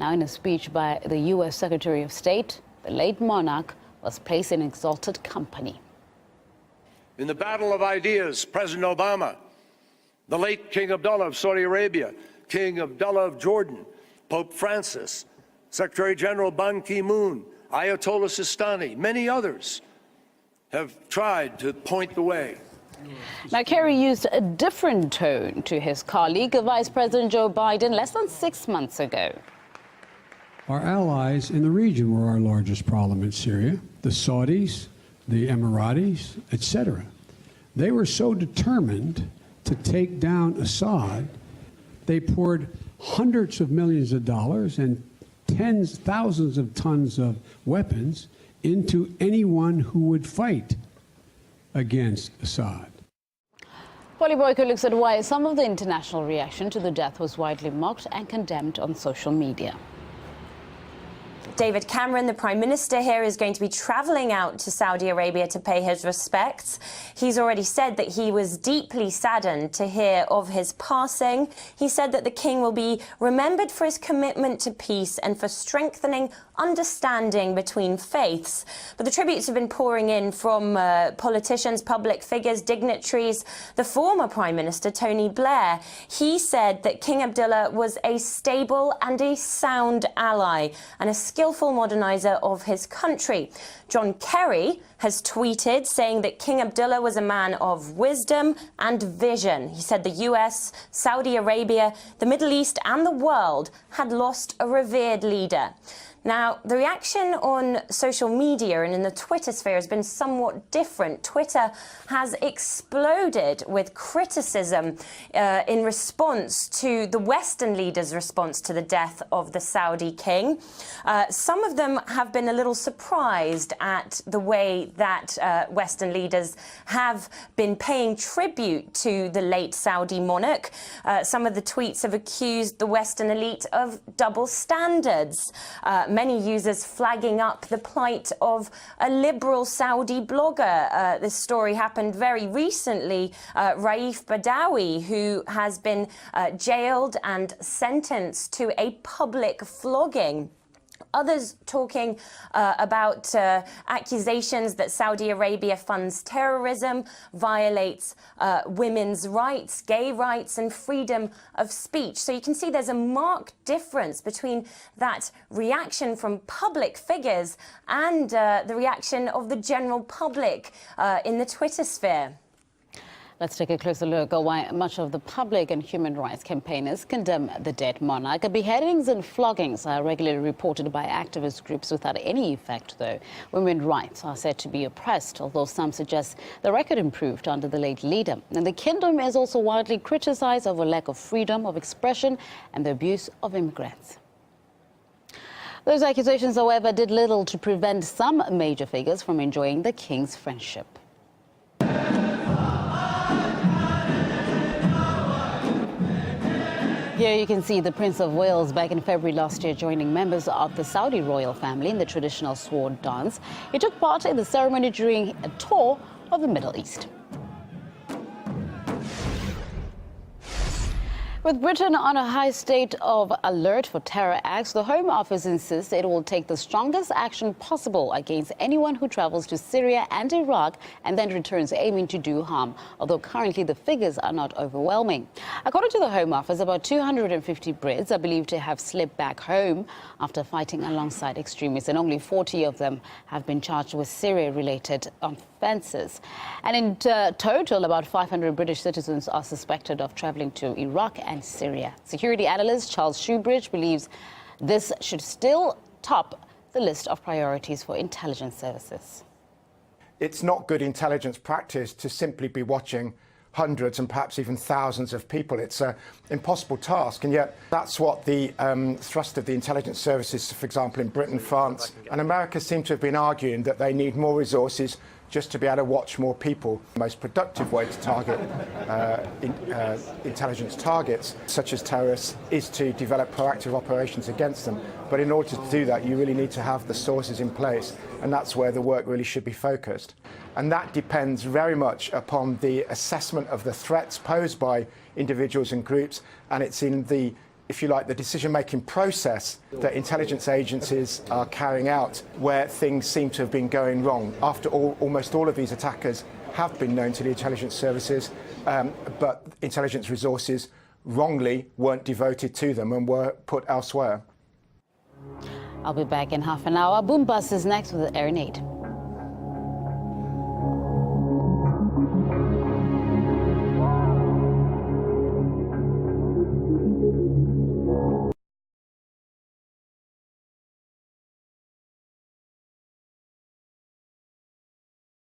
Now, in a speech by the U.S. Secretary of State, the late monarch was placed in exalted company. In the battle of ideas, President Obama, the late King Abdullah of Saudi Arabia, King Abdullah of Jordan, Pope Francis, Secretary General Ban Ki-moon, Ayatollah Sistani, many others have tried to point the way. Now, Kerry used a different tone to his colleague, Vice President Joe Biden, less than 6 months ago. Our allies in the region were our largest problem in Syria, the Saudis, the Emiratis, etc. They were so determined to take down Assad, they poured hundreds of millions of dollars and thousands of tons of weapons into anyone who would fight against Assad. Polly Boyko looks at why some of the international reaction to the death was widely mocked and condemned on social media. David Cameron, the Prime Minister here, is going to be travelling out to Saudi Arabia to pay his respects. He's already said that he was deeply saddened to hear of his passing. He said that the King will be remembered for his commitment to peace and for strengthening understanding between faiths. But the tributes have been pouring in from politicians, public figures, dignitaries. The former Prime Minister, Tony Blair, he said that King Abdullah was a stable and a sound ally and a skillful modernizer of his country. John Kerry has tweeted saying that King Abdullah was a man of wisdom and vision. He said the US, Saudi Arabia, the Middle East and the world had lost a revered leader. Now, the reaction on social media and in the Twitter sphere has been somewhat different. Twitter has exploded with criticism in response to the Western leaders' response to the death of the Saudi king. Some of them have been a little surprised at the way that Western leaders have been paying tribute to the late Saudi monarch. Some of the tweets have accused the Western elite of double standards. Many users flagging up the plight of a liberal Saudi blogger. This story happened very recently. Raif Badawi, who has been jailed and sentenced to a public flogging. Others talking about accusations that Saudi Arabia funds terrorism, violates women's rights, gay rights and freedom of speech. So you can see there's a marked difference between that reaction from public figures and the reaction of the general public in the Twitter sphere. Let's take a closer look at why much of the public and human rights campaigners condemn the dead monarch. Beheadings and floggings are regularly reported by activist groups without any effect, though. Women's rights are said to be oppressed, although some suggest the record improved under the late leader. And the kingdom is also widely criticized over lack of freedom of expression and the abuse of immigrants. Those accusations, however, did little to prevent some major figures from enjoying the king's friendship. Here you can see the Prince of Wales back in February last year joining members of the Saudi royal family in the traditional sword dance. He took part in the ceremony during a tour of the Middle East. With Britain on a high state of alert for terror acts, the Home Office insists it will take the strongest action possible against anyone who travels to Syria and Iraq and then returns aiming to do harm, although currently the figures are not overwhelming. According to the Home Office, about 250 Brits are believed to have slipped back home after fighting alongside extremists, and only 40 of them have been charged with Syria-related offences. And in total, about 500 British citizens are suspected of travelling to Iraq and Syria. Security analyst Charles Shoebridge believes this should still top the list of priorities for intelligence services. It's not good intelligence practice to simply be watching hundreds and perhaps even thousands of people. It's an impossible task, and yet that's what the thrust of the intelligence services, for example, in Britain, France and America, seem to have been arguing that they need more resources just to be able to watch more people. The most productive way to target intelligence targets, such as terrorists, is to develop proactive operations against them. But in order to do that, you really need to have the sources in place, and that's where the work really should be focused. And that depends very much upon the assessment of the threats posed by individuals and groups, and it's in the if you like, the decision-making process that intelligence agencies are carrying out where things seem to have been going wrong. After all, almost all of these attackers have been known to the intelligence services, but intelligence resources wrongly weren't devoted to them and were put elsewhere. I'll be back in half an hour. Boom Bus is next with Erin Aid.